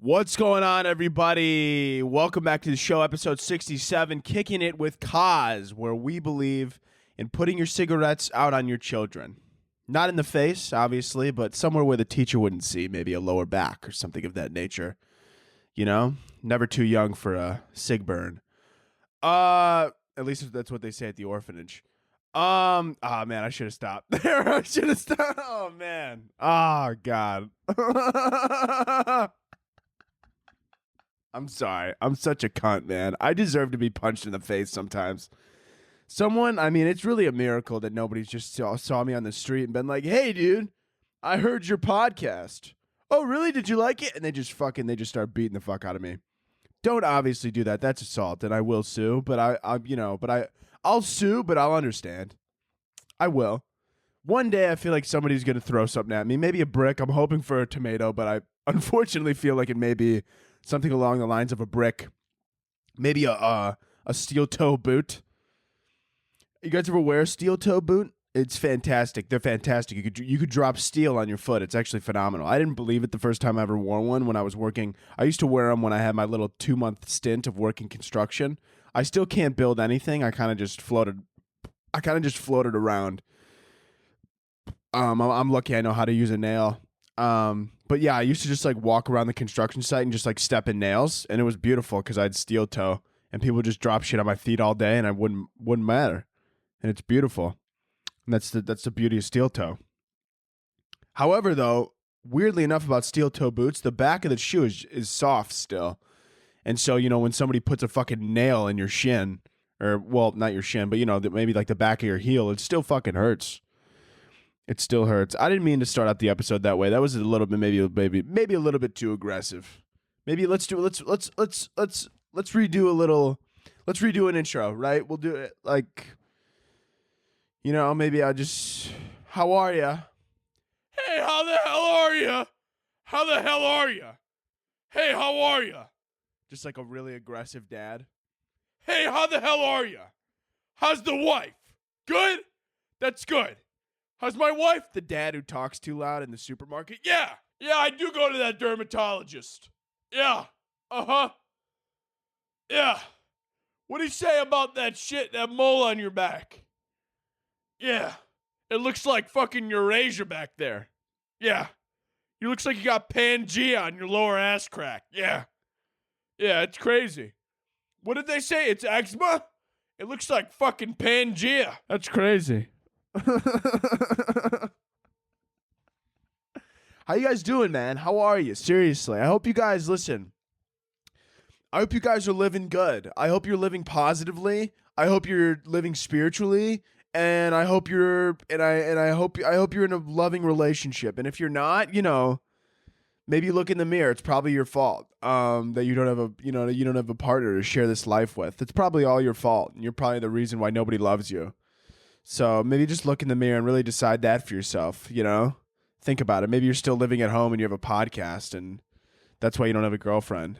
What's going on, everybody? Welcome back to the show, episode 67, Kicking It with Kaz, where we believe in putting your cigarettes out on your children. Not in the face, obviously, but somewhere where the teacher wouldn't see, maybe a lower back or something of that nature. You know? Never too young for a cig burn. At least that's what they say at the orphanage. Man, I should have stopped there. I should have stopped. Oh, man. Oh, God. I'm sorry. I'm such a cunt, man. I deserve to be punched in the face sometimes. It's really a miracle that nobody's just saw me on the street and been like, hey, dude, I heard your podcast. Oh, really? Did you like it? And they just start beating the fuck out of me. Don't obviously do that. That's assault, and I will sue, but I'll sue, but I'll understand. I will. One day I feel like somebody's going to throw something at me. Maybe a brick. I'm hoping for a tomato, but I unfortunately feel like it may be something along the lines of a brick. Maybe a steel toe boot. You guys ever wear a steel toe boot? It's fantastic. They're fantastic. You could drop steel on your foot. It's actually phenomenal. I didn't believe it the first time I ever wore one when I was working. I used to wear them when I had my little 2-month stint of working construction. I still can't build anything. I kind of just floated around. I'm lucky I know how to use a nail. But yeah, I used to just like walk around the construction site and just like step in nails, and it was beautiful because I had steel toe, and people just drop shit on my feet all day, and I wouldn't matter, and it's beautiful. And that's the beauty of steel toe. However, though, weirdly enough about steel toe boots, the back of the shoe is soft still, and so when somebody puts a fucking nail in your shin, or well, not your shin, but maybe like the back of your heel, it still fucking hurts. It still hurts. I didn't mean to start out the episode that way. That was a little bit maybe a little bit too aggressive. Maybe let's redo an intro, right? We'll do it like maybe I'll just how are ya? Hey, how the hell are ya? How the hell are ya? Hey, how are ya? Just like a really aggressive dad. Hey, how the hell are ya? How's the wife? Good? That's good. How's my wife? The dad who talks too loud in the supermarket. Yeah, I do go to that dermatologist. Yeah, yeah. What do you say about that shit, that mole on your back? Yeah, it looks like fucking Eurasia back there. Yeah, it looks like you got Pangea on your lower ass crack. Yeah, it's crazy. What did they say? It's eczema? It looks like fucking Pangea. That's crazy. How you guys doing, man? How are you? Seriously, I hope you guys listen. I hope you guys are living good. I hope you're living positively. I hope you're living spiritually, and I hope you're I hope you're in a loving relationship. And if you're not, maybe look in the mirror. It's probably your fault that you don't have a partner to share this life with. It's probably all your fault, and you're probably the reason why nobody loves you. So maybe just look in the mirror and really decide that for yourself, Think about it. Maybe you're still living at home and you have a podcast, and that's why you don't have a girlfriend.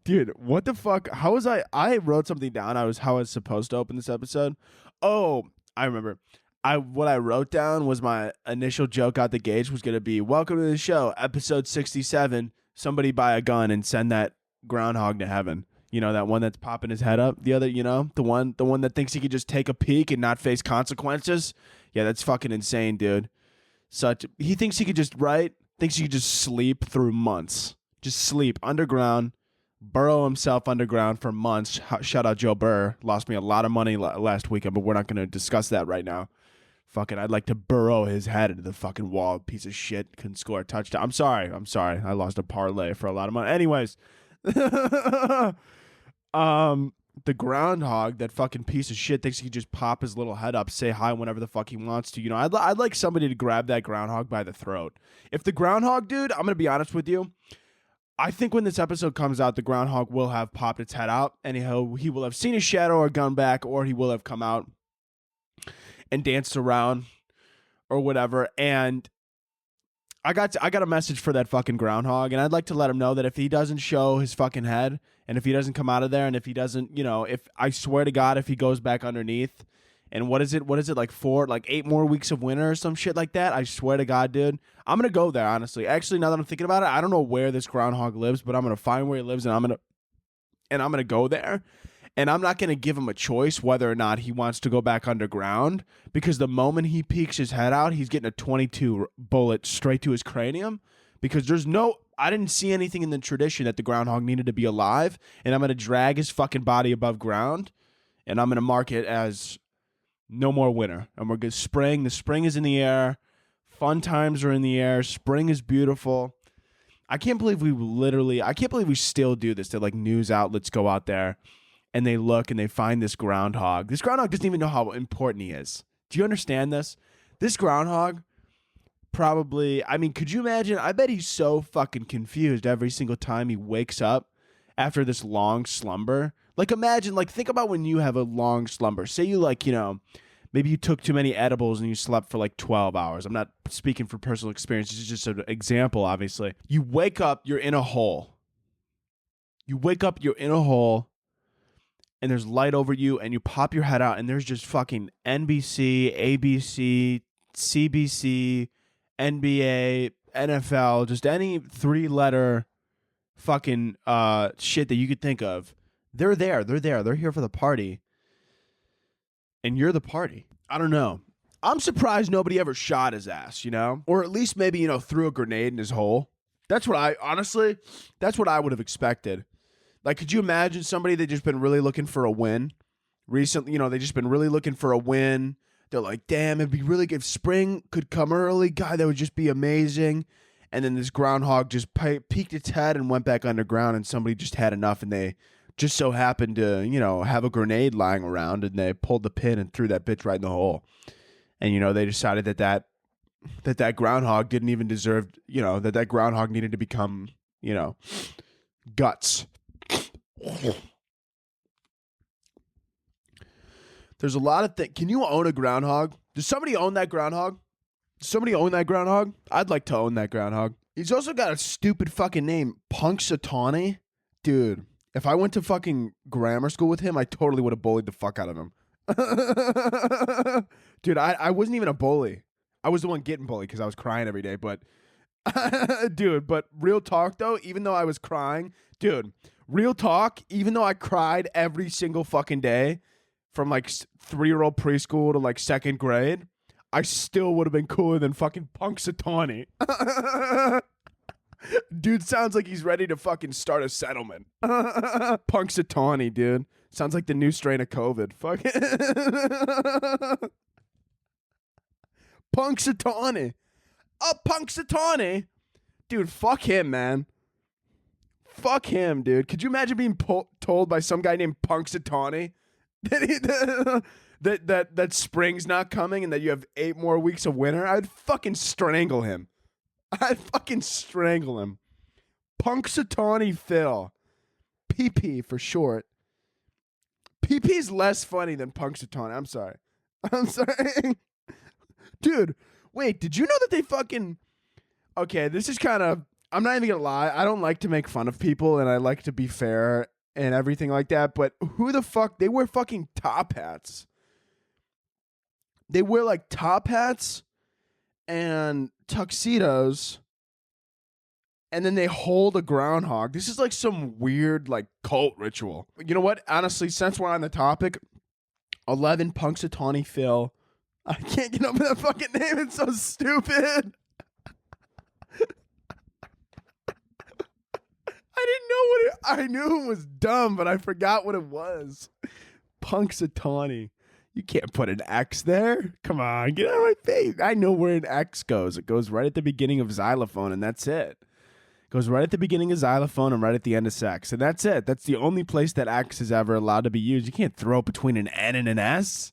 Dude, what the fuck? How was I wrote something down. How I was supposed to open this episode. Oh, I remember. What I wrote down was my initial joke out the gauge was going to be, welcome to the show, episode 67. Somebody buy a gun and send that Groundhog to heaven. That one that's popping his head up. The other, the one that thinks he could just take a peek and not face consequences. Yeah, that's fucking insane, dude. He thinks he could just sleep through months. Just sleep underground, burrow himself underground for months. Shout out Joe Burr. Lost me a lot of money last weekend, but we're not going to discuss that right now. Fucking, I'd like to burrow his head into the fucking wall. Piece of shit. Couldn't score a touchdown. I'm sorry. I lost a parlay for a lot of money. Anyways. The Groundhog, that fucking piece of shit, thinks he can just pop his little head up, say hi whenever the fuck he wants to. I'd like somebody to grab that Groundhog by the throat. If the Groundhog, dude, I'm gonna be honest with you, I think when this episode comes out, the Groundhog will have popped its head out, and he will have seen a shadow or gone back, or he will have come out and danced around or whatever. And I got a message for that fucking Groundhog, and I'd like to let him know that if he doesn't show his fucking head, and if he doesn't come out of there, and if he doesn't, if I swear to God, if he goes back underneath And what is it? Like 8 more weeks of winter or some shit like that? I swear to God, dude. I'm going to go there, honestly. Actually, now that I'm thinking about it, I don't know where this groundhog lives, but I'm going to find where he lives and I'm going to go there. And I'm not going to give him a choice whether or not he wants to go back underground, because the moment he peeks his head out, he's getting a 22 bullet straight to his cranium, because I didn't see anything in the tradition that the groundhog needed to be alive, and I'm going to drag his fucking body above ground, and I'm going to mark it as no more winter. And we're good. Spring. The spring is in the air. Fun times are in the air. Spring is beautiful. I can't believe we still do this. That like news outlets go out there and they look and they find this groundhog. This groundhog doesn't even know how important he is. Do you understand this? This groundhog probably, I mean, could you imagine? I bet he's so fucking confused every single time he wakes up after this long slumber. Like imagine, like think about when you have a long slumber. Say you like, maybe you took too many edibles and you slept for like 12 hours. I'm not speaking for personal experience. This is just an example, obviously. You wake up, you're in a hole. And there's light over you, and you pop your head out, and there's just fucking NBC, ABC, CBC, NBA, NFL, just any 3-letter fucking shit that you could think of. They're there. They're here for the party. And you're the party. I don't know. I'm surprised nobody ever shot his ass, Or at least maybe, threw a grenade in his hole. That's what I would have expected. Like, could you imagine somebody that just been really looking for a win recently? They just been really looking for a win. They're like, damn, it'd be really good if spring could come early. God, that would just be amazing. And then this groundhog just peeked its head and went back underground, and somebody just had enough, and they just so happened to, have a grenade lying around, and they pulled the pin and threw that bitch right in the hole. And, they decided that groundhog didn't even deserve, that groundhog needed to become, guts. There's a lot of things. Can you own a groundhog? Does somebody own that groundhog? I'd like to own that groundhog. He's also got a stupid fucking name, Punxsutawney. Dude, if I went to fucking grammar school with him, I totally would have bullied the fuck out of him. Dude, I wasn't even a bully. I was the one getting bullied because I was crying every day. But, dude, but real talk, though, even though I was crying, dude, real talk, even though I cried every single fucking day from like 3-year-old preschool to like 2nd grade, I still would have been cooler than fucking Punxsutawney. Dude sounds like he's ready to fucking start a settlement. Punxsutawney, dude. Sounds like the new strain of COVID. Fuck it. Punxsutawney. Punxsutawney. Dude, fuck him, man. Fuck him, dude. Could you imagine being told by some guy named Punxsutawney that spring's not coming and that you have 8 more weeks of winter? I'd fucking strangle him. Punxsutawney Phil. PP for short. PP's less funny than Punxsutawney. I'm sorry. Dude, wait, did you know that they fucking... Okay, this is kind of... I'm not even gonna lie. I don't like to make fun of people, and I like to be fair and everything like that, but who the fuck... They wear fucking top hats. They wear, like, top hats and tuxedos, and then they hold a groundhog. This is like some weird, like, cult ritual. You know what? Honestly, since we're on the topic, 11 Punxsutawney Phil. I can't get over that fucking name. It's so stupid. I knew it was dumb, but I forgot what it was. Punxsutawney. You can't put an X there. Come on, get out of my face. I know where an X goes. It goes right at the beginning of xylophone, and that's it. It goes right at the beginning of xylophone and right at the end of sex. And that's it. That's the only place that X is ever allowed to be used. You can't throw it between an N and an S.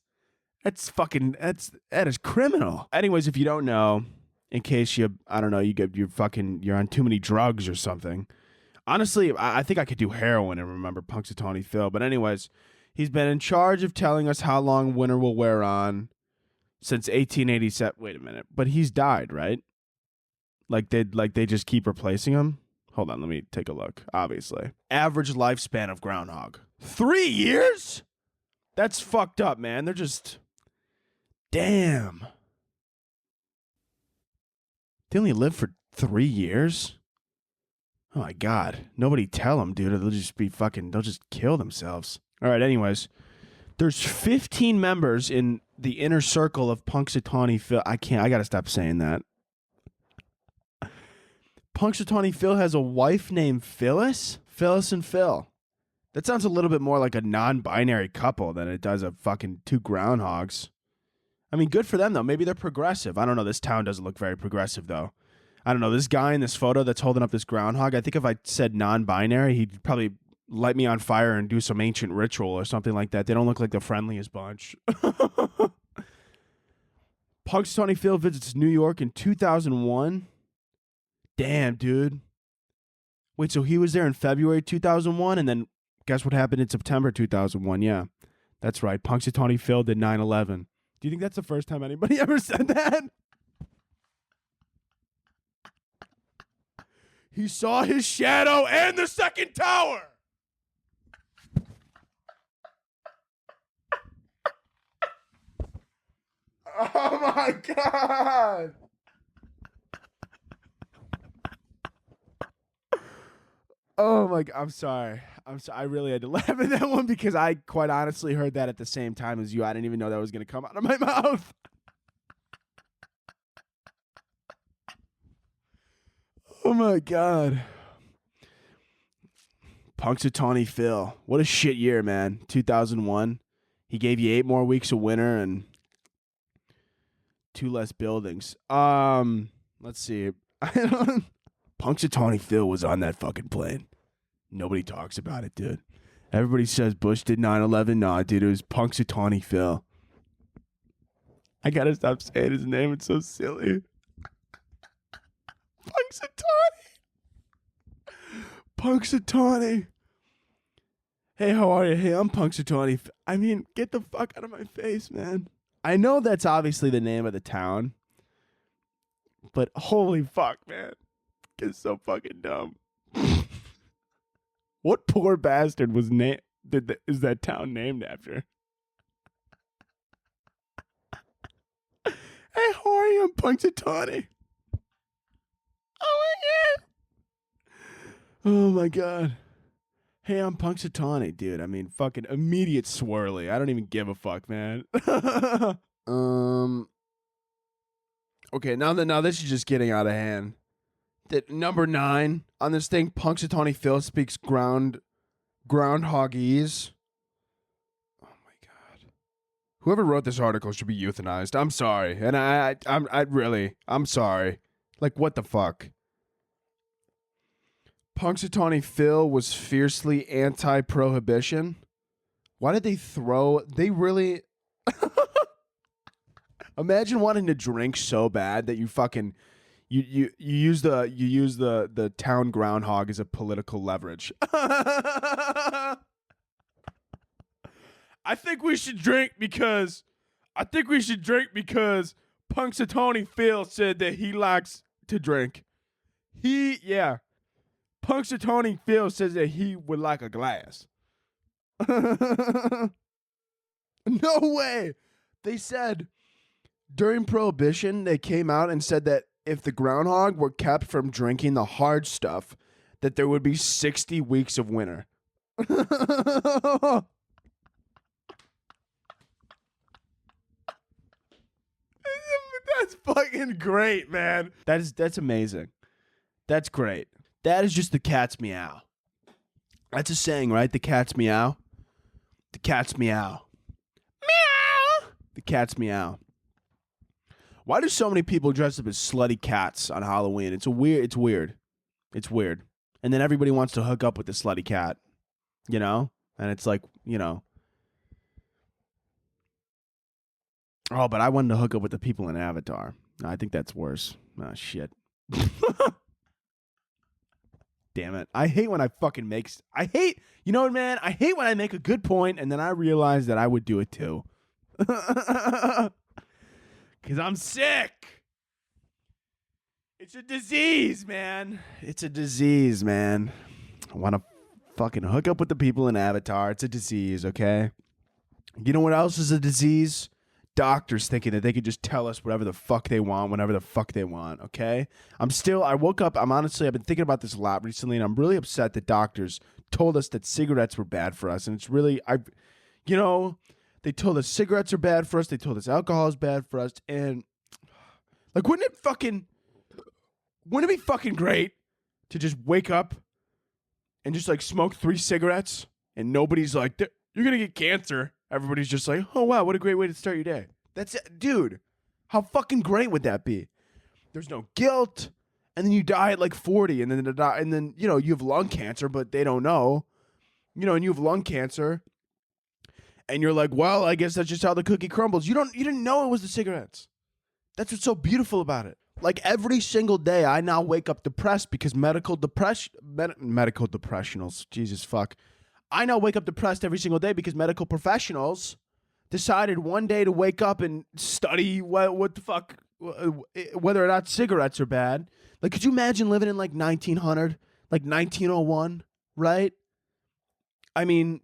That is criminal. Anyways, if you don't know, in case you're on too many drugs or something. Honestly, I think I could do heroin and remember Punxsutawney Phil. But anyways, he's been in charge of telling us how long winter will wear on since 1887. Wait a minute. But he's died, right? Like they just keep replacing him? Hold on, let me take a look. Obviously. Average lifespan of groundhog. 3 years? That's fucked up, man. They're just... Damn. They only lived for 3 years? Oh my God. Nobody tell them, dude. They'll just kill themselves. All right, anyways. There's 15 members in the inner circle of Punxsutawney Phil. I gotta stop saying that. Punxsutawney Phil has a wife named Phyllis? Phyllis and Phil. That sounds a little bit more like a non-binary couple than it does a fucking two groundhogs. I mean, good for them, though. Maybe they're progressive. I don't know. This town doesn't look very progressive, though. I don't know. This guy in this photo that's holding up this groundhog, I think if I said non-binary, he'd probably light me on fire and do some ancient ritual or something like that. They don't look like the friendliest bunch. Punxsutawney Phil visits New York in 2001. Damn, dude. Wait, so he was there in February 2001, and then guess what happened in September 2001? Yeah, that's right. Punxsutawney Phil did 9/11. Do you think that's the first time anybody ever said that? He saw his shadow and the second tower. Oh my God. Oh my God. I'm sorry. I really had to laugh at that one because I quite honestly heard that at the same time as you. I didn't even know that was going to come out of my mouth. Oh my God. Punxsutawney Phil. What a shit year, man. 2001. He gave you 8 more weeks of winter and 2 less buildings. Let's see. Punxsutawney Phil was on that fucking plane. Nobody talks about it, dude. Everybody says Bush did 9/11. Nah, dude, it was Punxsutawney Phil. I gotta stop saying his name. It's so silly. Punxsutawney. Hey, how are you? Hey, I'm Punxsutawney. I mean, get the fuck out of my face, man. I know that's obviously the name of the town, but holy fuck, man. It's so fucking dumb. What poor bastard is that town named after? Hey, how are you? I'm Punxsutawney. Oh my God. Hey, I'm Punxsutawney, dude. I mean, fucking immediate swirly. I don't even give a fuck, man. Okay, now this is just getting out of hand. That number 9 on this thing, Punxsutawney Phil speaks groundhogese. Oh my God. Whoever wrote this article should be euthanized. I'm sorry. And I'm sorry. Like, what the fuck? Punxsutawney Phil was fiercely anti-prohibition. Why did they really imagine wanting to drink so bad that you fucking you use the town groundhog as a political leverage. I think we should drink because Punxsutawney Phil said that he likes to drink. Punxsutawney Phil says that he would like a glass. No way. They said during Prohibition, they came out and said that if the groundhog were kept from drinking the hard stuff, that there would be 60 weeks of winter. That's fucking great, man. That's amazing. That's great. That is just the cat's meow. That's a saying, right? The cat's meow. The cat's meow. Meow. The cat's meow. Why do so many people dress up as slutty cats on Halloween? It's weird. And then everybody wants to hook up with the slutty cat, you know? And it's like, you know. Oh, but I wanted to hook up with the people in Avatar. I think that's worse. Oh, shit. Damn it. I hate when I fucking you know what, man? I hate when I make a good point and then I realize that I would do it too. Because I'm sick. It's a disease, man. It's a disease, man. I want to fucking hook up with the people in Avatar. It's a disease, okay? You know what else is a disease? doctors thinking that they could just tell us whatever the fuck they want, whenever the fuck they want, okay? I woke up, I've been thinking about this a lot recently, and I'm really upset that doctors told us that cigarettes were bad for us. And it's really, they told us cigarettes are bad for us. They told us alcohol is bad for us. And like, wouldn't it be fucking great to just wake up and just like smoke 3 cigarettes and nobody's like, you're going to get cancer. Everybody's just like, oh wow, what a great way to start your day. That's it. Dude, how fucking great would that be? There's no guilt. And then you die at like 40 and then you have lung cancer, but they don't know. And you have lung cancer and you're like, well, I guess that's just how the cookie crumbles. You didn't know it was the cigarettes. That's what's so beautiful about it. Like every single day, I now wake up depressed because medical professionals, Jesus fuck. I now wake up depressed every single day because medical professionals decided one day to wake up and study what the fuck, whether or not cigarettes are bad. Like, could you imagine living in like 1900, like 1901, right? I mean,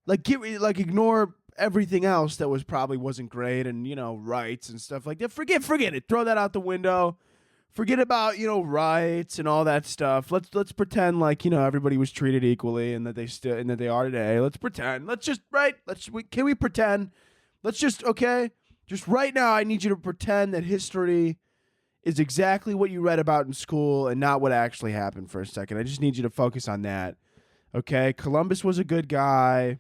ignore everything else that wasn't great and, rights and stuff like that. Forget it. Throw that out the window. Forget about, rights and all that stuff. Let's pretend like, everybody was treated equally and that they are today. Let's pretend. Can we pretend? Okay? Just right now, I need you to pretend that history is exactly what you read about in school and not what actually happened for a second. I just need you to focus on that. Okay? Columbus was a good guy.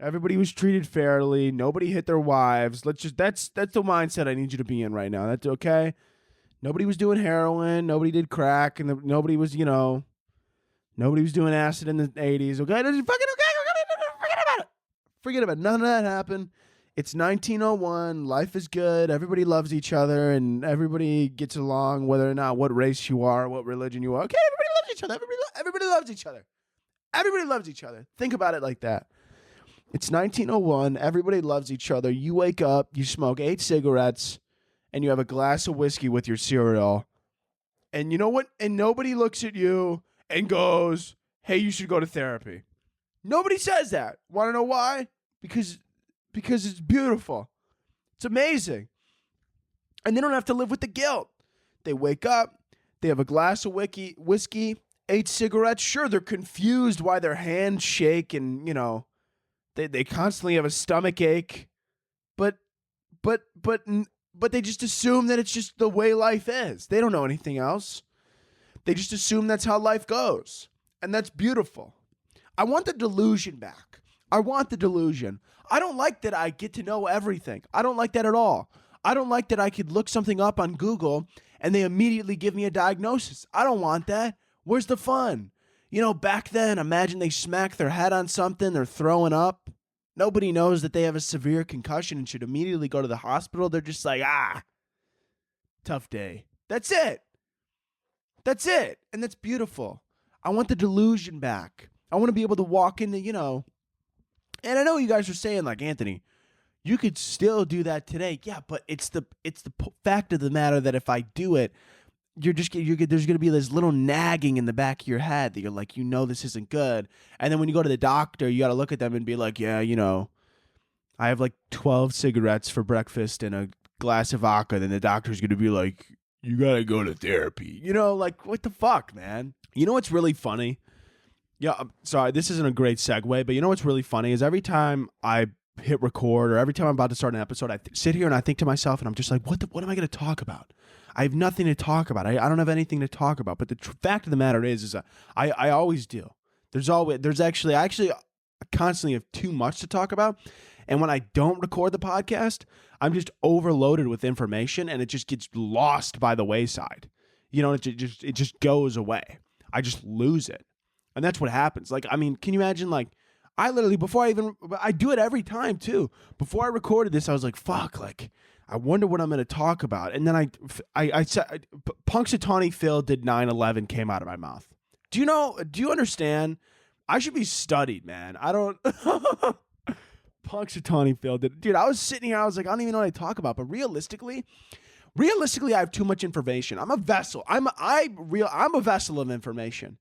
Everybody was treated fairly. Nobody hit their wives. That's the mindset I need you to be in right now. That's okay? Nobody was doing heroin. Nobody did crack. And nobody was, nobody was doing acid in the 80s. Okay? Forget about it. Forget about it. None of that happened. It's 1901. Life is good. Everybody loves each other. And everybody gets along whether or not what race you are, what religion you are. Okay? Everybody loves each other. Everybody loves each other. Everybody loves each other. Think about it like that. It's 1901. Everybody loves each other. You wake up. You smoke 8 cigarettes. And you have a glass of whiskey with your cereal. And you know what? And nobody looks at you and goes, hey, you should go to therapy. Nobody says that. Want to know why? Because it's beautiful. It's amazing. And they don't have to live with the guilt. They wake up. They have a glass of whiskey, 8 cigarettes. Sure, they're confused why their hands shake and, they constantly have a stomach ache. But they just assume that it's just the way life is. They don't know anything else. They just assume that's how life goes. And that's beautiful. I want the delusion back. I want the delusion. I don't like that I get to know everything. I don't like that at all. I don't like that I could look something up on Google and they immediately give me a diagnosis. I don't want that. Where's the fun? Back then, imagine they smack their head on something, they're throwing up. Nobody knows that they have a severe concussion and should immediately go to the hospital. They're just like, tough day. That's it. That's it. And that's beautiful. I want the delusion back. I want to be able to walk into, and I know you guys are saying like, Anthony, you could still do that today. Yeah, but it's the fact of the matter that if I do it, there's going to be this little nagging in the back of your head that you're like, this isn't good. And then when you go to the doctor, you got to look at them and be like, yeah, I have like 12 cigarettes for breakfast and a glass of vodka. Then the doctor's going to be like, you got to go to therapy. Like, what the fuck, man? You know what's really funny? Yeah, I'm sorry, this isn't a great segue, but you know what's really funny is every time I hit record or every time I'm about to start an episode, I sit here and I think to myself and I'm just like, what am I going to talk about? I have nothing to talk about. I don't have anything to talk about. But the fact of the matter is I always do. I constantly have too much to talk about. And when I don't record the podcast, I'm just overloaded with information and it just gets lost by the wayside. It just goes away. I just lose it. And that's what happens. Like, I mean, can you imagine, like, I literally, I do it every time too. Before I recorded this, I was like, fuck, like, I wonder what I'm going to talk about. And then I said, Punxsutawney Phil did 9/11 came out of my mouth. Do you understand? I should be studied, man. I don't. Punxsutawney Phil did. Dude, I was sitting here. I was like, I don't even know what I talk about. But realistically, I have too much information. I'm a vessel. I'm a vessel of information.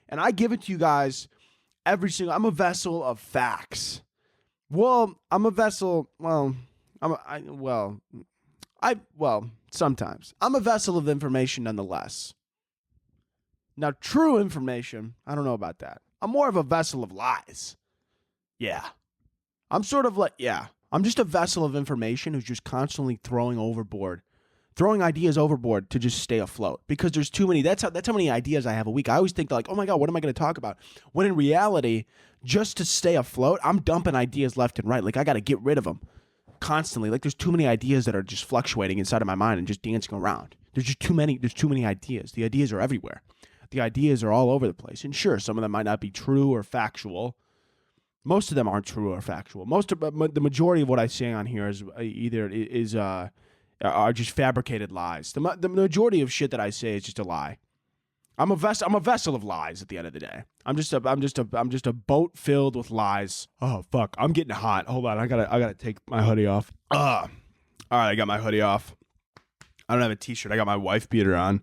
And I give it to you guys I'm a vessel of facts. I'm a vessel Sometimes. I'm a vessel of information nonetheless. Now, true information, I don't know about that. I'm more of a vessel of lies. Yeah. I'm just a vessel of information who's just constantly throwing ideas overboard to just stay afloat, because there's too many. That's how many ideas I have a week. I always think like, oh my God, what am I going to talk about? When in reality, just to stay afloat, I'm dumping ideas left and right. Like I got to get rid of them constantly. Like there's too many ideas that are just fluctuating inside of my mind and just dancing around. There's too many ideas. The ideas are everywhere. The ideas are all over the place. And sure, some of them might not be true or factual. Most of them aren't true or factual. The majority of what I say on here are just fabricated lies. The majority of shit that I say is just a lie. I'm a vessel of lies at the end of the day. I'm just a boat filled with lies. Oh fuck, I'm getting hot. Hold on, I gotta take my hoodie off. All right, I got my hoodie off. I don't have a t-shirt. I got my wife beater on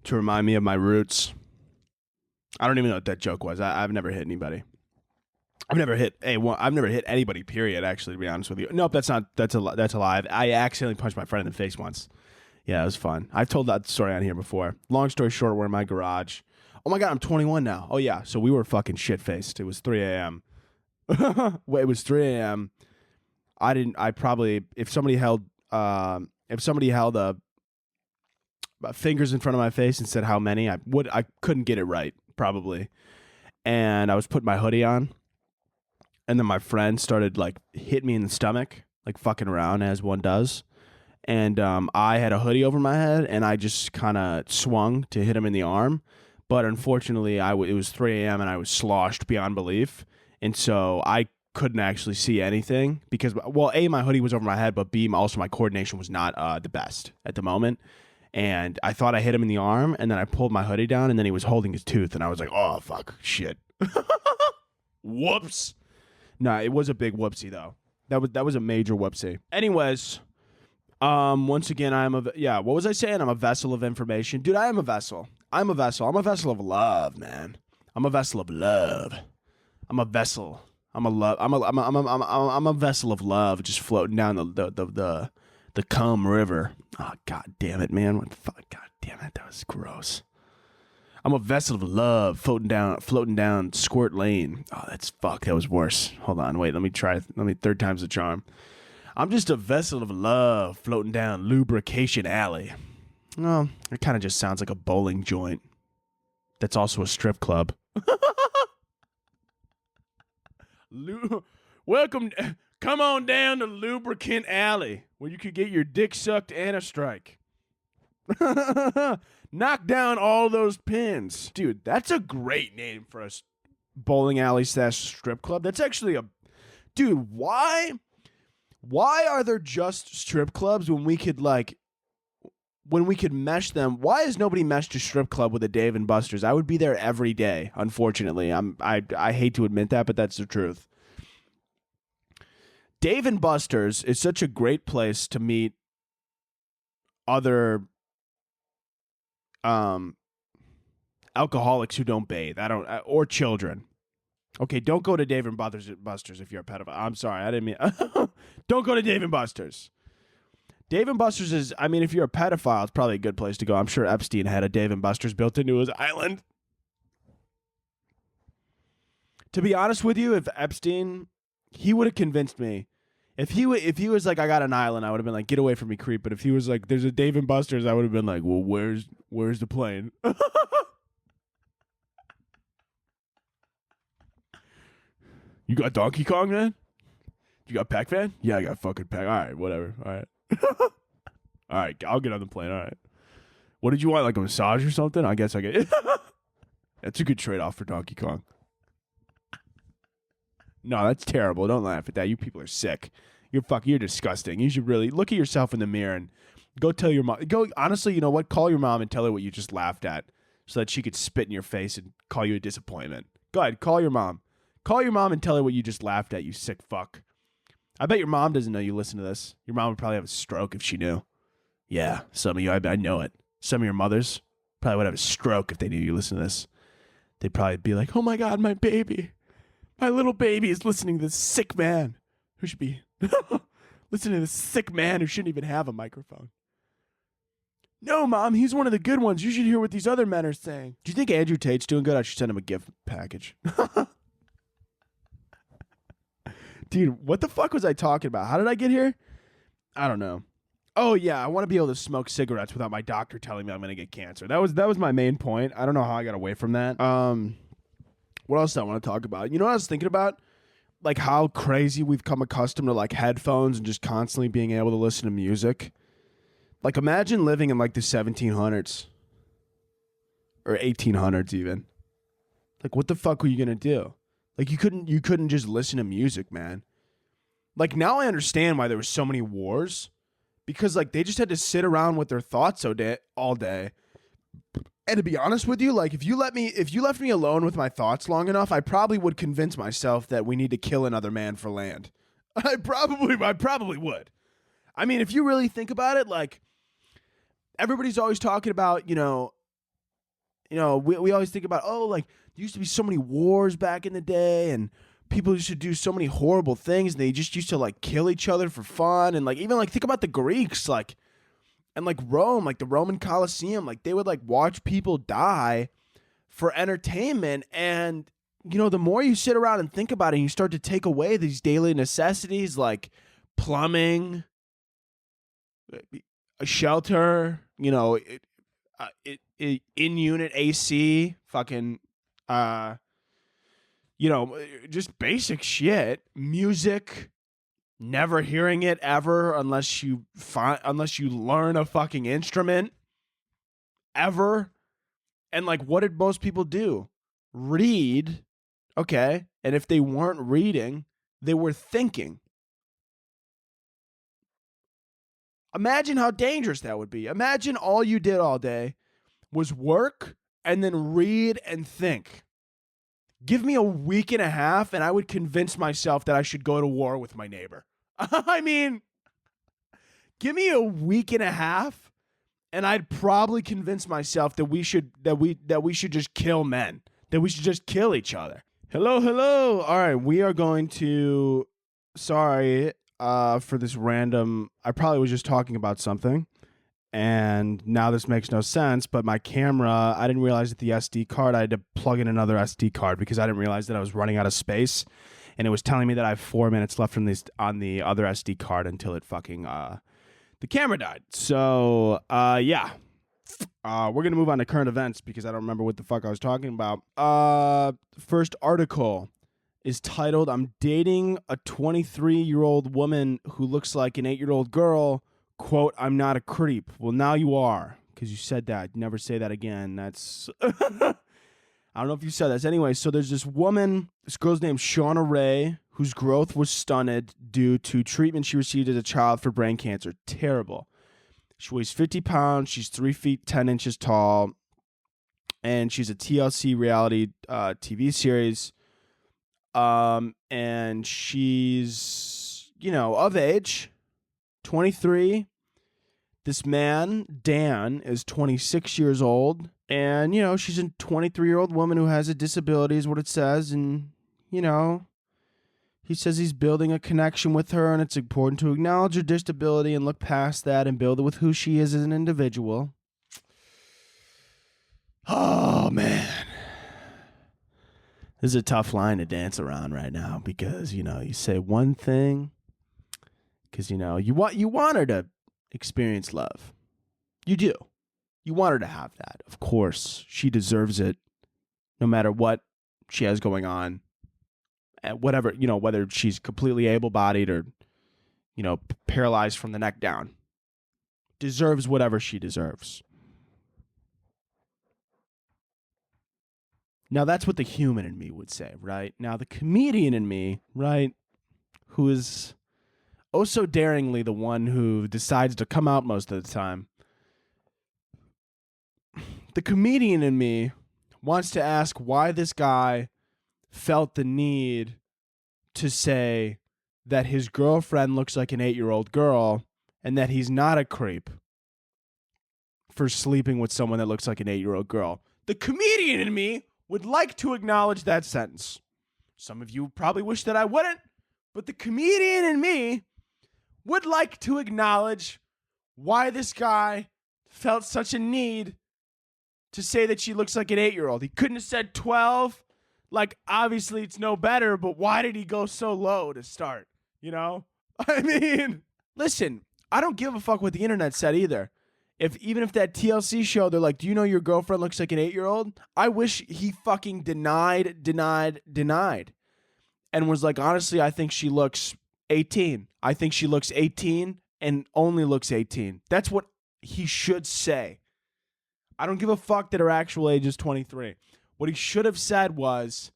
to remind me of my roots. I don't even know what that joke was. I've never hit anybody. I've never hit anybody, period, actually, to be honest with you. Nope, that's a lie. I accidentally punched my friend in the face once. Yeah, it was fun. I've told that story on here before. Long story short, we're in my garage. Oh my God, I'm 21 now. Oh yeah, so we were fucking shit-faced. It was 3 a.m. It was 3 a.m. If somebody held fingers in front of my face and said how many, I couldn't get it right, probably. And I was putting my hoodie on. And then my friend started like hit me in the stomach, like fucking around as one does. And I had a hoodie over my head, and I just kind of swung to hit him in the arm. But unfortunately, it was 3 a.m. and I was sloshed beyond belief. And so I couldn't actually see anything because, well, A, my hoodie was over my head, but B, also my coordination was not the best at the moment. And I thought I hit him in the arm, and then I pulled my hoodie down, and then he was holding his tooth, and I was like, oh, fuck, shit. Whoops. No, it was a big whoopsie, though. That was a major whoopsie. Anyways, once again, what was I saying? I'm a vessel of information. Dude, I am a vessel. I'm a vessel. I'm a vessel of love, man. I'm a vessel of love. I'm a vessel. I'm a vessel of love just floating down the cum river. Oh, God damn it, man. What the fuck? God damn it. That was gross. I'm a vessel of love floating down Squirt Lane. Oh, that was worse. Hold on, wait, let me third time's the charm. I'm just a vessel of love floating down Lubrication Alley. Well, it kind of just sounds like a bowling joint. That's also a strip club. Come on down to Lubricant Alley, where you could get your dick sucked and a strike. Knock down all those pins. Dude, that's a great name for a bowling alley / strip club. That's actually Dude, why are there just strip clubs when we could mesh them? Why has nobody meshed a strip club with a Dave & Buster's? I would be there every day, unfortunately. I hate to admit that, but that's the truth. Dave & Buster's is such a great place to meet other alcoholics who don't bathe. Or children. Okay, don't go to Dave & Buster's if you're a pedophile. I'm sorry, I didn't mean. Don't go to Dave & Buster's. Dave & Buster's is, if you're a pedophile, it's probably a good place to go. I'm sure Epstein had a Dave & Buster's built into his island. To be honest with you, if Epstein, he would have convinced me. If he was like, I got an island, I would have been like, get away from me, creep. But if he was like, there's a Dave & Buster's, I would have been like, well, where's the plane? You got Donkey Kong, man? You got Pac-Man? Yeah, I got fucking Pac. All right, whatever. All right. All right, I'll get on the plane. All right. What did you want, like a massage or something? I guess I get it. That's a good trade-off for Donkey Kong. No, that's terrible. Don't laugh at that. You people are sick. You're disgusting. You should really look at yourself in the mirror and go tell your mom. Honestly, you know what? Call your mom and tell her what you just laughed at so that she could spit in your face and call you a disappointment. Go ahead, call your mom. Call your mom and tell her what you just laughed at, you sick fuck. I bet your mom doesn't know you listen to this. Your mom would probably have a stroke if she knew. Yeah, some of you, I know it. Some of your mothers probably would have a stroke if they knew you listen to this. They'd probably be like, oh my God, my baby. My little baby is listening to this sick man who should be Listen to this sick man who shouldn't even have a microphone. No, Mom, he's one of the good ones. You should hear what these other men are saying. Do you think Andrew Tate's doing good? I should send him a gift package. Dude, what the fuck was I talking about? How did I get here? I don't know. Oh, yeah, I want to be able to smoke cigarettes without my doctor telling me I'm going to get cancer. That was my main point. I don't know how I got away from that. What else do I want to talk about? You know what I was thinking about? Like how crazy we've come accustomed to like headphones and just constantly being able to listen to music. Like imagine living in like the 1700s or 1800s even. Like what the fuck were you going to do? Like you couldn't just listen to music, man. Like now I understand why there were so many wars, because like they just had to sit around with their thoughts all day. And to be honest with you, like if you left me alone with my thoughts long enough, I probably would convince myself that we need to kill another man for land. I probably would. I mean, if you really think about it, like everybody's always talking about, we always think about, oh, like there used to be so many wars back in the day and people used to do so many horrible things. And they just used to like kill each other for fun. And like, even like think about the Greeks, like, and like Rome, like the Roman Colosseum, like they would like watch people die for entertainment. And, the more you sit around and think about it, and you start to take away these daily necessities like plumbing, a shelter, in-unit AC, fucking, just basic shit, music. Never hearing it ever unless you learn a fucking instrument ever. And like, what did most people do? Read. Okay. And if they weren't reading, they were thinking. Imagine how dangerous that would be. Imagine all you did all day was work and then read and think. Give me a week and a half and I would convince myself that I should go to war with my neighbor. I mean, give me a week and a half and I'd probably convince myself that we should just kill men, that we should just kill each other. Hello. All right, we are going to, sorry for this random, I probably was just talking about something and now this makes no sense, but my camera, I didn't realize that the SD card, I had to plug in another SD card because I didn't realize that I was running out of space. And it was telling me that I have 4 minutes left on the other SD card until it fucking the camera died. So yeah, we're gonna move on to current events because I don't remember what the fuck I was talking about. First article is titled, "I'm dating a 23-year-old woman who looks like an 8-year-old girl. Quote, I'm not a creep." Well, now you are, because you said that. Never say that again. That's I don't know if you said this. Anyway, so there's this woman, this girl's named Shauna Ray, whose growth was stunted due to treatment she received as a child for brain cancer. Terrible. She weighs 50 pounds. She's 3 feet 10 inches tall. And she's a TLC reality TV series. And she's, of age, 23. This man, Dan, is 26 years old. And, she's a 23-year-old woman who has a disability is what it says. And, he says he's building a connection with her and it's important to acknowledge her disability and look past that and build it with who she is as an individual. Oh, man. This is a tough line to dance around right now because, you say one thing because, you want her to experience love. You do. You want her to have that. Of course, she deserves it no matter what she has going on. Whatever, whether she's completely able-bodied or, paralyzed from the neck down. Deserves whatever she deserves. Now, that's what the human in me would say, right? Now, the comedian in me, right, who is oh so daringly the one who decides to come out most of the time, the comedian in me wants to ask why this guy felt the need to say that his girlfriend looks like an 8-year-old girl and that he's not a creep for sleeping with someone that looks like an 8-year-old girl. The comedian in me would like to acknowledge that sentence. Some of you probably wish that I wouldn't, but the comedian in me would like to acknowledge why this guy felt such a need to say that she looks like an 8-year-old. He couldn't have said 12. Like, obviously it's no better, but why did he go so low to start? You know? I mean, listen, I don't give a fuck what the internet said either. Even if that TLC show, they're like, do you know your girlfriend looks like an 8-year-old? I wish he fucking denied, and was like, honestly, I think she looks 18. I think she looks 18 and only looks 18. That's what he should say. I don't give a fuck that her actual age is 23. What he should have said was,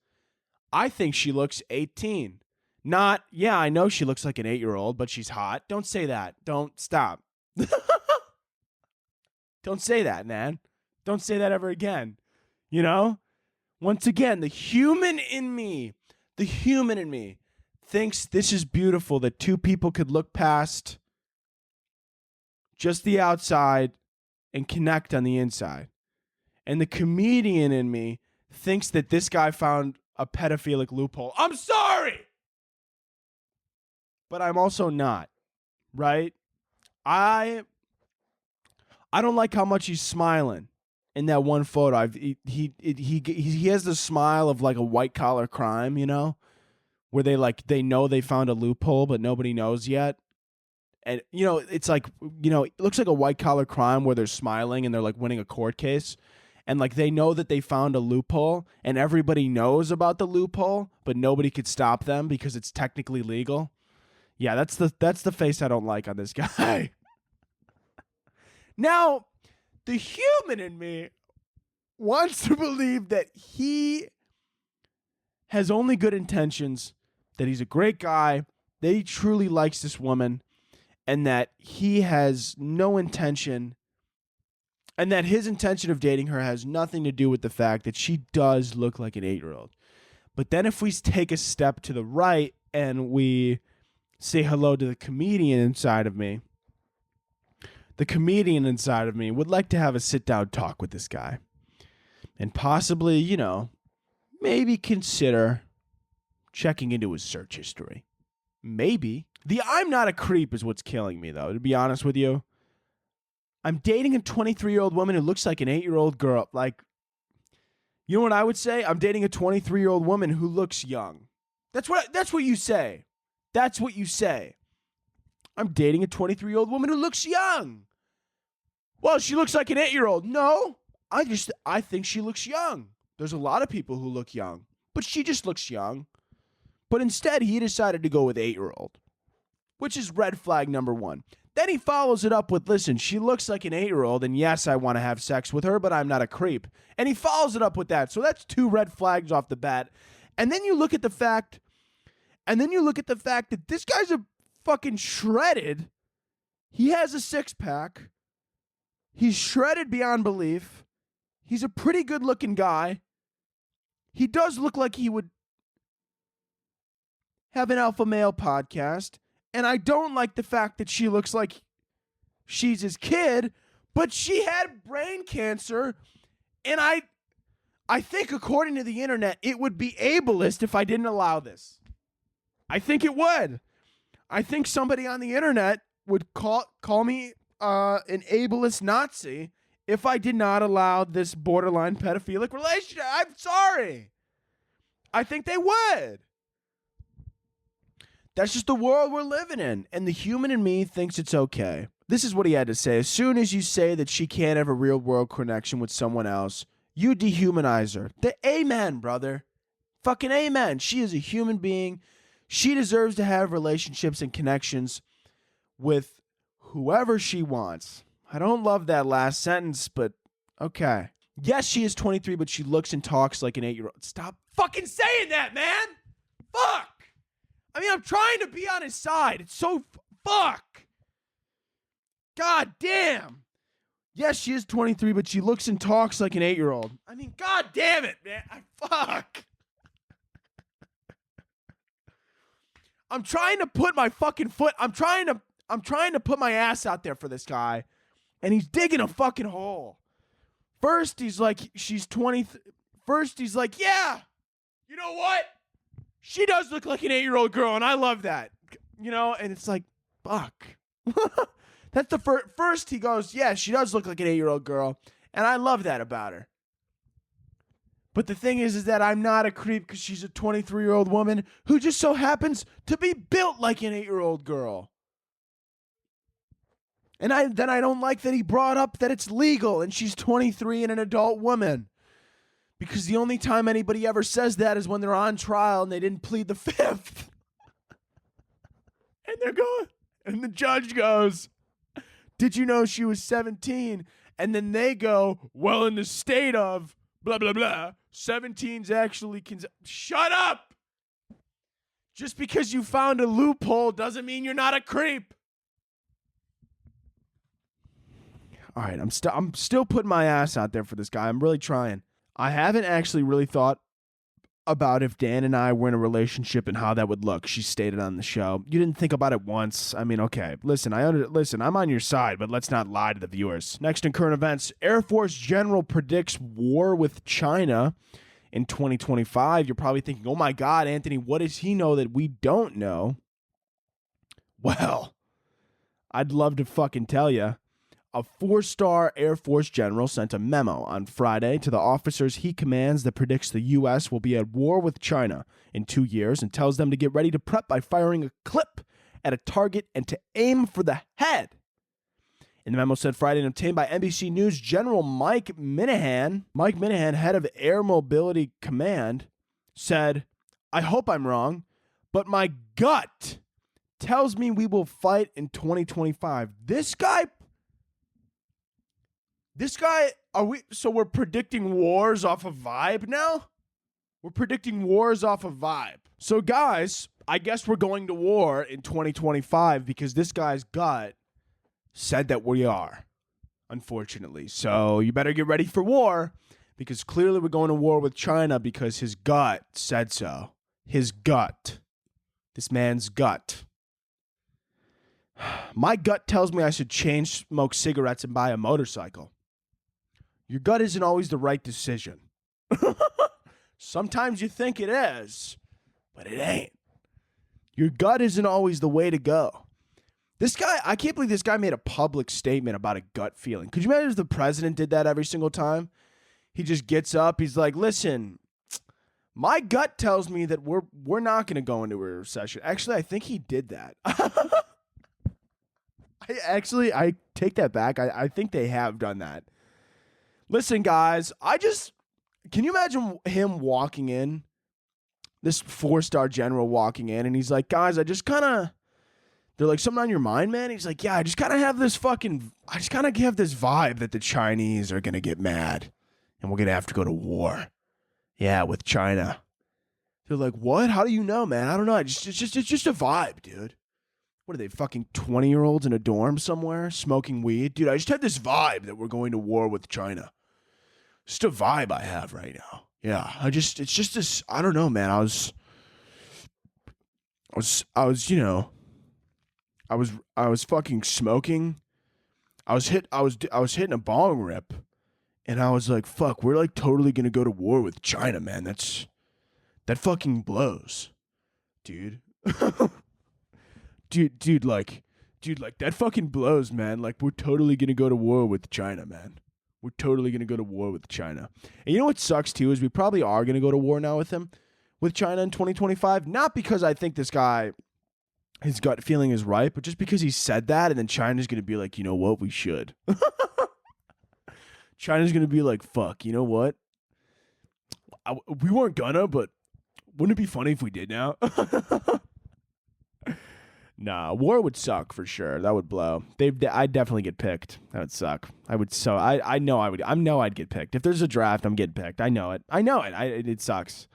I think she looks 18. Not, yeah, I know she looks like an 8-year-old, but she's hot. Don't say that. Don't stop. Don't say that, man. Don't say that ever again. You know? Once again, the human in me thinks this is beautiful, that two people could look past just the outside and connect on the inside. And the comedian in me thinks that this guy found a pedophilic loophole. I'm sorry! But I'm also not, right? I don't like how much he's smiling in that one photo. He has the smile of like a white collar crime, you know, where they know they found a loophole, but nobody knows yet. And, you know, it's like, you know, it looks like a white collar crime where they're smiling and they're like winning a court case. And like they know that they found a loophole and everybody knows about the loophole, but nobody could stop them because it's technically legal. Yeah, that's the face I don't like on this guy. Now, the human in me wants to believe that he has only good intentions, that he's a great guy, that he truly likes this woman, and that he has no intention, and that his intention of dating her has nothing to do with the fact that she does look like an 8-year-old. But then if we take a step to the right and we say hello to the comedian inside of me, the comedian inside of me would like to have a sit-down talk with this guy. And possibly, you know, maybe consider checking into his search history. Maybe. The I'm not a creep is what's killing me, though, to be honest with you. I'm dating a 23-year-old woman who looks like an 8-year-old girl. Like, you know what I would say? I'm dating a 23-year-old woman who looks young. That's what you say. That's what you say. I'm dating a 23-year-old woman who looks young. Well, she looks like an 8-year-old. No, I think she looks young. There's a lot of people who look young, but she just looks young. But instead, he decided to go with 8-year-old, which is red flag number one. Then he follows it up with, listen, she looks like an 8-year-old, and yes, I want to have sex with her, but I'm not a creep. And he follows it up with that. So that's 2 red flags off the bat. And then you look at the fact, that this guy's a fucking shredded. He has a 6-pack. He's shredded beyond belief. He's a pretty good-looking guy. He does look like he would have an alpha male podcast. And I don't like the fact that she looks like she's his kid, but she had brain cancer. And I think, according to the internet, it would be ableist if I didn't allow this. I think it would. I think somebody on the internet would call me an ableist Nazi if I did not allow this borderline pedophilic relationship. I'm sorry. I think they would. That's just the world we're living in. And the human in me thinks it's okay. This is what he had to say. As soon as you say that she can't have a real world connection with someone else, you dehumanize her. Amen, brother. Fucking amen. She is a human being. She deserves to have relationships and connections with whoever she wants. I don't love that last sentence, but okay. Yes, she is 23, but she looks and talks like an 8-year-old. Stop fucking saying that, man! Fuck! I mean, I'm trying to be on his side. It's so fuck! God damn! Yes, she is 23, but she looks and talks like an 8-year-old. I mean, god damn it, man! Fuck! I'm trying to put my fucking foot. I'm trying to put my ass out there for this guy, and he's digging a fucking hole. First, he's like, she's 20. First, he's like, yeah, you know what? She does look like an 8-year-old girl, and I love that. You know, and it's like, fuck. That's the first he goes, yeah, she does look like an 8-year-old girl, and I love that about her. But the thing is that I'm not a creep because she's a 23-year-old woman who just so happens to be built like an 8-year-old girl. And I don't like that he brought up that it's legal and she's 23 and an adult woman. Because the only time anybody ever says that is when they're on trial and they didn't plead the fifth. And they're going, and the judge goes, did you know she was 17? And then they go, well, in the state of blah, blah, blah, 17's actually shut up! Just because you found a loophole doesn't mean you're not a creep. All right, I'm still putting my ass out there for this guy. I'm really trying. I haven't actually really thought about if Dan and I were in a relationship and how that would look. She stated on the show. You didn't think about it once. I mean, okay, listen, I'm on your side, but let's not lie to the viewers. Next in current events, Air Force General predicts war with China in 2025. You're probably thinking, oh my God, Anthony, what does he know that we don't know? Well, I'd love to fucking tell you. A 4-star Air Force general sent a memo on Friday to the officers he commands that predicts the U.S. will be at war with China in 2 years and tells them to get ready to prep by firing a clip at a target and to aim for the head. In the memo said Friday and obtained by NBC News, General Mike Minahan, head of Air Mobility Command, said, I hope I'm wrong, but my gut tells me we will fight in 2025. This guy, so we're predicting wars off of vibe now? We're predicting wars off of vibe. So guys, I guess we're going to war in 2025 because this guy's gut said that we are, unfortunately. So you better get ready for war because clearly we're going to war with China because his gut said so. His gut. This man's gut. My gut tells me I should smoke cigarettes and buy a motorcycle. Your gut isn't always the right decision. Sometimes you think it is, but it ain't. Your gut isn't always the way to go. This guy, I can't believe this guy made a public statement about a gut feeling. Could you imagine if the president did that every single time? He just gets up, he's like, listen, my gut tells me that we're not going to go into a recession. Actually, I think he did that. I take that back. I think they have done that. Listen, guys, can you imagine him walking in, this 4-star general walking in, and he's like, guys, they're like, something on your mind, man? He's like, yeah, I just kind of have this vibe that the Chinese are going to get mad, and we're going to have to go to war. Yeah, with China. They're like, what? How do you know, man? I don't know. It's just a vibe, dude. What are they, fucking 20-year-olds in a dorm somewhere smoking weed? Dude, I just had this vibe that we're going to war with China. Just a vibe I have right now. Yeah, it's just this, I don't know, man. I was fucking smoking. I was hitting a bong rip, and I was like, fuck, we're like totally gonna go to war with China, man. That fucking blows, dude. Dude, like that fucking blows, man. Like, we're totally gonna go to war with China, man. We're totally gonna go to war with China. And you know what sucks too is we probably are gonna go to war now with China in 2025. Not because I think this guy, his gut feeling is right, but just because he said that, and then China's gonna be like, you know what, we should. China's gonna be like, fuck, you know what? We weren't gonna, but wouldn't it be funny if we did now? Nah, war would suck for sure. That would blow. I'd definitely get picked. That would suck. I know I'd get picked. If there's a draft, I'm getting picked. I know it. It sucks.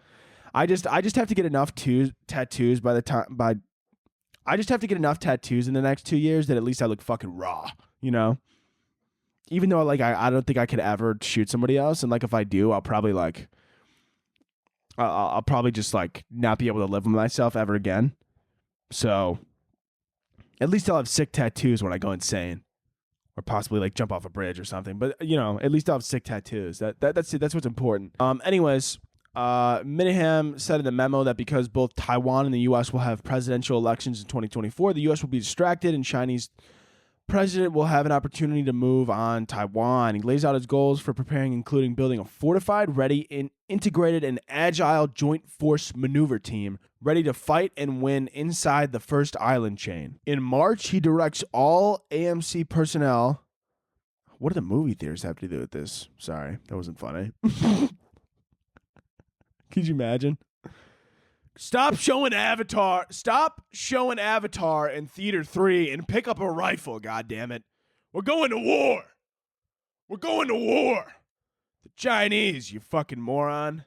I just have to get enough tattoos I just have to get enough tattoos in the next 2 years that at least I look fucking raw, you know? Even though, like, I don't think I could ever shoot somebody else, and, like, if I do, I'll probably, like, I'll probably just, like, not be able to live with myself ever again. So at least I'll have sick tattoos when I go insane, or possibly, like, jump off a bridge or something. But, you know, at least I'll have sick tattoos. That's what's important. Anyways, Minahan said in the memo that because both Taiwan and the U.S. will have presidential elections in 2024, the U.S. will be distracted and Chinese president will have an opportunity to move on Taiwan. He lays out his goals for preparing, including building a fortified, ready, integrated, and agile joint force maneuver team ready to fight and win inside the first island chain. In March, he directs all AMC personnel. What do the movie theaters have to do with this? Sorry, that wasn't funny. Could you imagine? Stop showing Avatar. Stop showing Avatar in Theater 3 and pick up a rifle, goddammit. We're going to war. We're going to war. The Chinese, you fucking moron.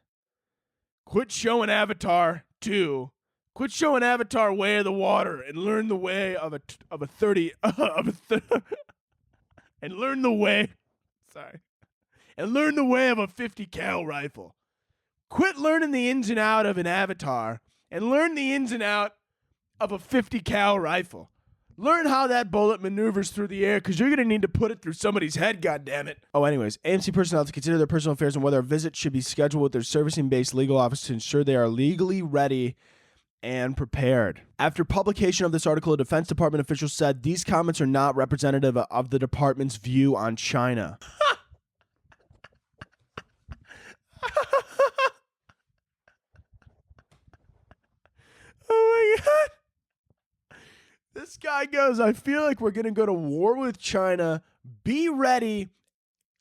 Quit showing Avatar 2. Quit showing Avatar Way of the Water and learn the way of a 30 and learn the way. Sorry. And learn the way of a 50 cal rifle. Quit learning the ins and out of an Avatar and learn the ins and out of a 50 cal rifle. Learn how that bullet maneuvers through the air because you're going to need to put it through somebody's head, goddammit. Oh, anyways, AMC personnel to consider their personal affairs and whether a visit should be scheduled with their servicing-based legal office to ensure they are legally ready and prepared. After publication of this article, a Defense Department official said these comments are not representative of the department's view on China. Oh my God. This guy goes, I feel like we're going to go to war with China. Be ready,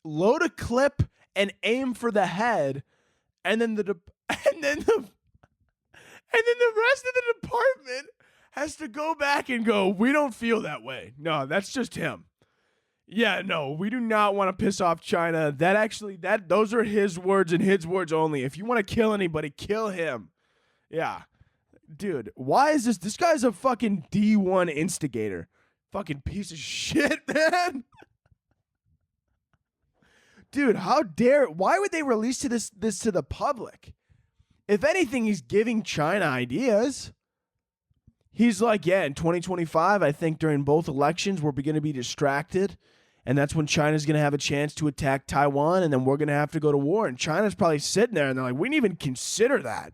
load a clip, and aim for the head. And then the rest of the department has to go back and go, we don't feel that way. No, that's just him. Yeah, no, we do not want to piss off China. Those are his words and his words only. If you want to kill anybody, kill him. Yeah. Dude, why is this? This guy's a fucking D1 instigator. Fucking piece of shit, man. Dude, why would they release this to the public? If anything, he's giving China ideas. He's like, yeah, in 2025, I think during both elections, we're going to be distracted. And that's when China's going to have a chance to attack Taiwan. And then we're going to have to go to war. And China's probably sitting there and they're like, we didn't even consider that.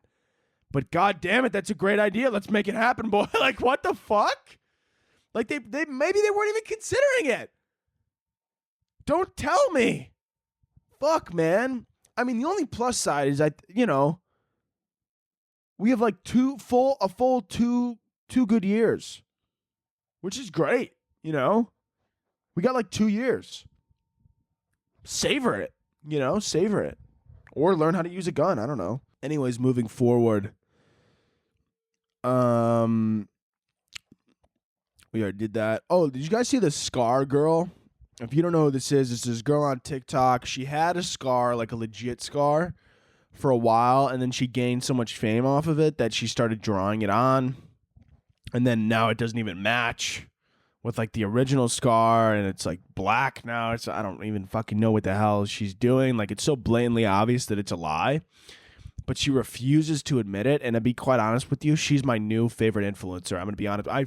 But god damn it, that's a great idea. Let's make it happen, boy. Like, what the fuck? Like, they maybe they weren't even considering it. Don't tell me. Fuck, man. I mean, the only plus side is we have like two good years, which is great. We got like 2 years. Savor it, savor it, or learn how to use a gun. I don't know. Anyways, moving forward. We already did that. Oh, did you guys see the scar girl? If you don't know who this is this girl on TikTok. She had a scar, like a legit scar, for a while, and then she gained so much fame off of it that she started drawing it on. And then now it doesn't even match with like the original scar, and it's like black now. I don't even fucking know what the hell she's doing. Like, it's so blatantly obvious that it's a lie. But she refuses to admit it, and to be quite honest with you, she's my new favorite influencer. I'm gonna be honest. I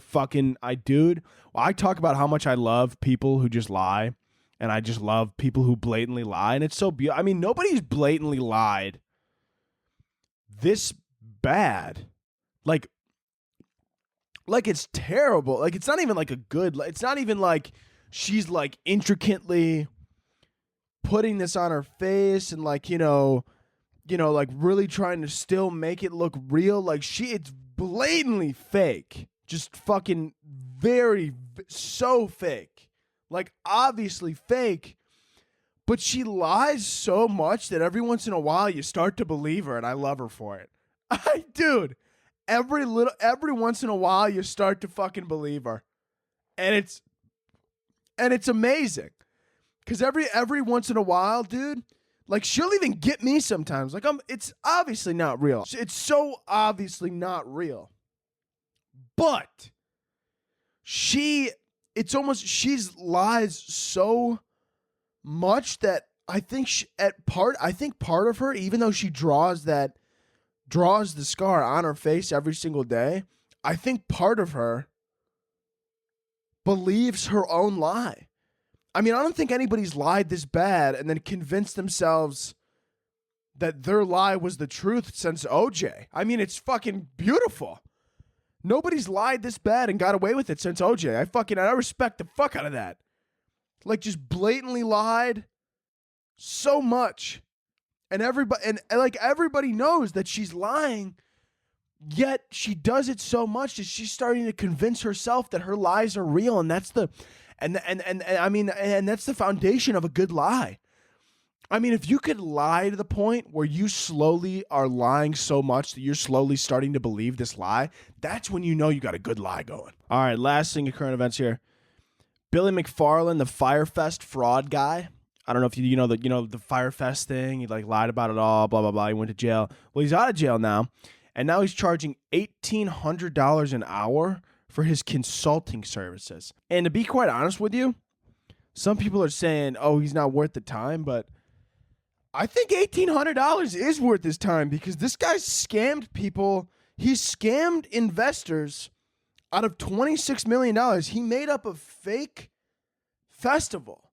talk about how much I love people who just lie, and I just love people who blatantly lie, and it's so beautiful. I mean, nobody's blatantly lied this bad. Like it's terrible. Like, it's not even like it's not even like she's like intricately putting this on her face and like, like really trying to still make it look real. Like, it's blatantly fake. Just fucking so fake. Like, obviously fake. But she lies so much that every once in a while you start to believe her, and I love her for it. Dude, every once in a while you start to fucking believe her. And it's amazing. Cause every once in a while, dude, like, she'll even get me sometimes. Like, it's obviously not real. It's so obviously not real. But she's lies so much that I think part of her, even though she draws the scar on her face every single day, I think part of her believes her own lie. I mean, I don't think anybody's lied this bad and then convinced themselves that their lie was the truth since OJ. I mean, it's fucking beautiful. Nobody's lied this bad and got away with it since OJ. I respect the fuck out of that. Like, just blatantly lied so much. And everybody knows that she's lying, yet she does it so much that she's starting to convince herself that her lies are real, and that's the that's the foundation of a good lie. I mean, if you could lie to the point where you slowly are lying so much that you're slowly starting to believe this lie, that's when you know you got a good lie going. All right, last thing in current events here. Billy McFarland, the Fyre Fest fraud guy. I don't know if you know the Fyre Fest thing. He like lied about it all, blah, blah, blah. He went to jail. Well, he's out of jail now, and now he's charging $1,800 an hour for his consulting services. And to be quite honest with you, some people are saying, oh, he's not worth the time, but I think $1,800 is worth his time because this guy scammed people. He scammed investors out of $26 million. He made up a fake festival.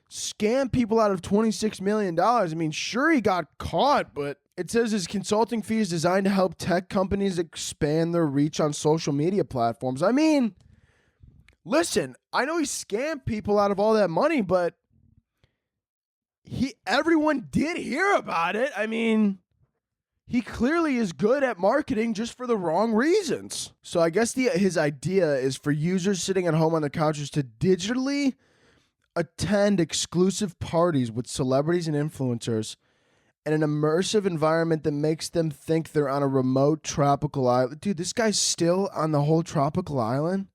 Scammed people out of $26 million. I mean, sure, he got caught, but it says his consulting fee is designed to help tech companies expand their reach on social media platforms. I mean, listen, I know he scammed people out of all that money, but everyone did hear about it. I mean, he clearly is good at marketing just for the wrong reasons. So I guess his idea is for users sitting at home on their couches to digitally attend exclusive parties with celebrities and influencers in an immersive environment that makes them think they're on a remote tropical island. Dude, this guy's still on the whole tropical island?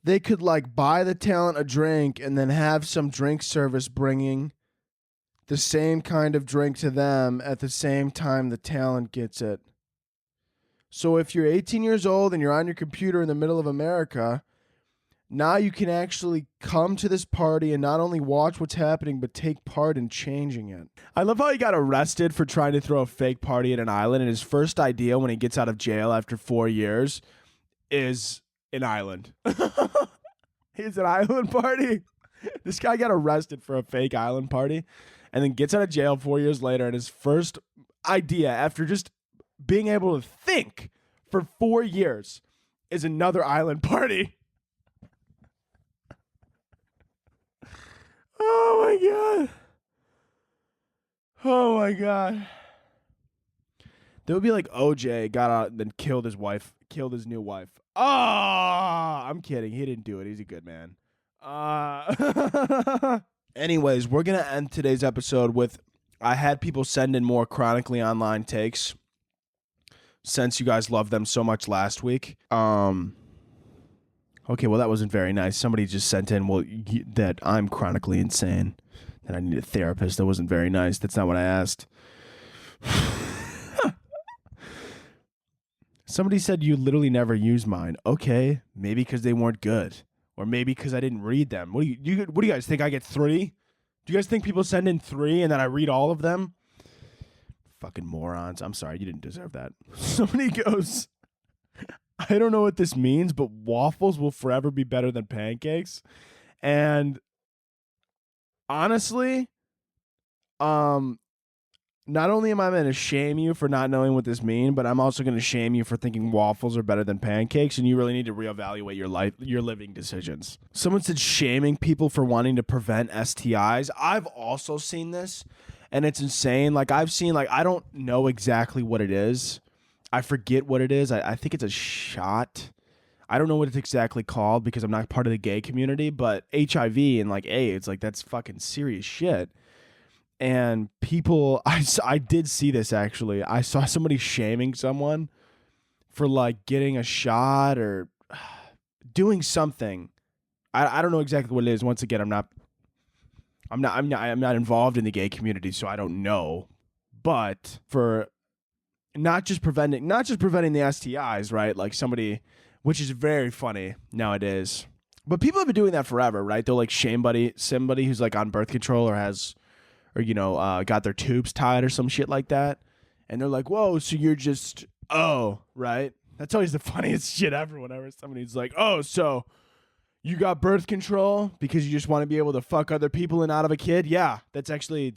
They could like buy the talent a drink and then have some drink service bringing the same kind of drink to them at the same time the talent gets it. So if you're 18 years old and you're on your computer in the middle of America, now you can actually come to this party and not only watch what's happening, but take part in changing it. I love how he got arrested for trying to throw a fake party at an island, and his first idea when he gets out of jail after 4 years is an island. It's an island party. This guy got arrested for a fake island party and then gets out of jail 4 years later, and his first idea after just being able to think for 4 years is another island party. Oh my God. Oh my God. That would be like OJ got out and then killed his new wife. Oh, I'm kidding. He didn't do it. He's a good man. Anyways, we're going to end today's episode with, I had people send in more Chronically online takes since you guys loved them so much last week. Okay, well, that wasn't very nice. Somebody just sent in, that I'm chronically insane, that I need a therapist. That wasn't very nice. That's not what I asked. Somebody said you literally never use mine. Okay, maybe because they weren't good, or maybe because I didn't read them. What do you guys think? I get 3? Do you guys think people send in 3 and then I read all of them? Fucking morons. I'm sorry, you didn't deserve that. Somebody goes, I don't know what this means, but waffles will forever be better than pancakes. And honestly, not only am I going to shame you for not knowing what this means, but I'm also going to shame you for thinking waffles are better than pancakes, and you really need to reevaluate your living decisions. Someone said shaming people for wanting to prevent STIs. I've also seen this, and it's insane. Like, I've seen, like, I don't know exactly what it is. I forget what it is. I think it's a shot. I don't know what it's exactly called because I'm not part of the gay community, but HIV and like AIDS, like that's fucking serious shit. And people, I did see this actually. I saw somebody shaming someone for like getting a shot or doing something. I don't know exactly what it is. Once again, I'm not involved in the gay community, so I don't know. But for not just preventing the STIs, right? Like somebody, which is very funny nowadays. But people have been doing that forever, right? They'll like shame somebody who's like on birth control or got their tubes tied or some shit like that. And they're like, whoa, so you're just, right? That's always the funniest shit ever whenever somebody's like, oh, so You got birth control because you just want to be able to fuck other people and not have a kid? Yeah, that's actually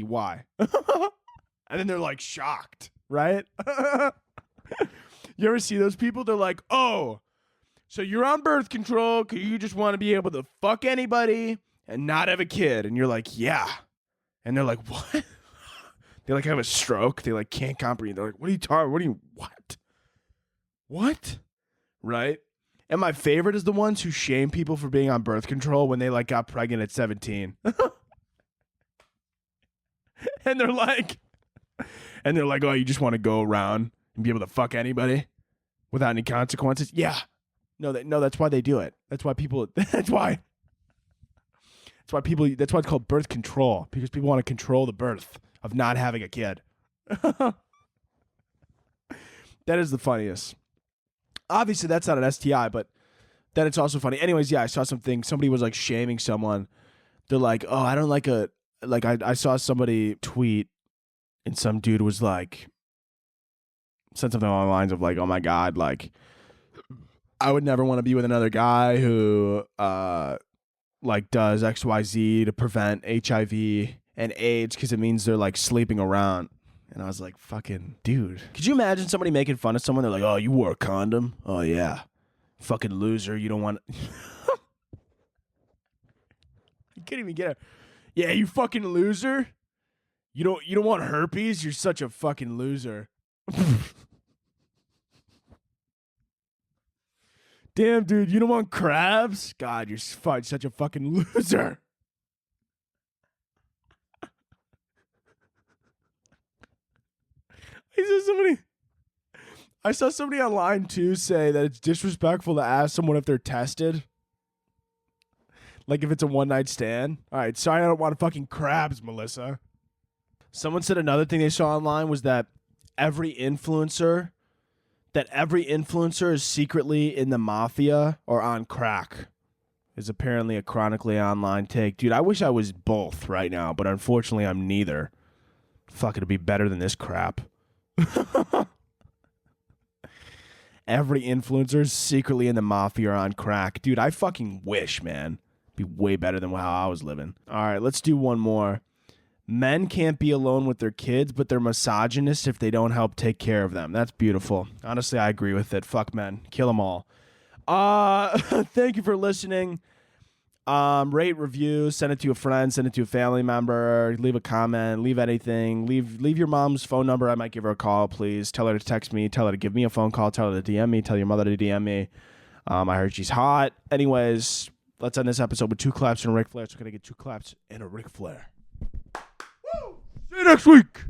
why. And then they're like shocked, right? You ever see those people? They're like, oh, so you're on birth control because you just want to be able to fuck anybody and not have a kid. And you're like, yeah. And they're like, what? They like have a stroke. They like can't comprehend. They're like, what are you talking? What? Right? And my favorite is the ones who shame people for being on birth control when they like got pregnant at 17. And they're like, oh, you just want to go around and be able to fuck anybody without any consequences? Yeah. No, that's why they do it. That's why it's called birth control, because people want to control the birth of not having a kid. That is the funniest. Obviously, that's not an STI, but then it's also funny. Anyways, yeah, I saw something. Somebody was like shaming someone. They're like, oh, I don't like I saw somebody tweet and some dude was like, said something along the lines of like, oh my God, like, I would never want to be with another guy who, like does XYZ to prevent HIV and AIDS because it means they're like sleeping around. And I was like, fucking dude. Could you imagine somebody making fun of someone? They're like, oh, you wore a condom? Oh, yeah. Fucking loser. You don't want You can't even get it. Yeah, you fucking loser. You don't want herpes? You're such a fucking loser. Damn, dude, you don't want crabs? God, you're such a fucking loser. I saw somebody online too say that it's disrespectful to ask someone if they're tested. Like if it's a one-night stand. All right, sorry, I don't want fucking crabs, Melissa. Someone said another thing they saw online was that every influencer is secretly in the mafia or on crack is apparently a chronically online take. Dude, I wish I was both right now, but unfortunately I'm neither. Fuck, it'd be better than this crap. Every influencer is secretly in the mafia or on crack. Dude, I fucking wish, man. It'd be way better than how I was living. All right, let's do one more. Men can't be alone with their kids, but they're misogynist if they don't help take care of them. That's beautiful. Honestly, I agree with it. Fuck men. Kill them all. Thank you for listening. Rate, review, send it to a friend, send it to a family member, leave a comment, leave anything. Leave your mom's phone number. I might give her a call, please. Tell her to text me. Tell her to give me a phone call. Tell her to DM me. Tell your mother to DM me. I heard she's hot. Anyways, let's end this episode with 2 claps and a Ric Flair. So we're going to get 2 claps and a Ric Flair. See you next week.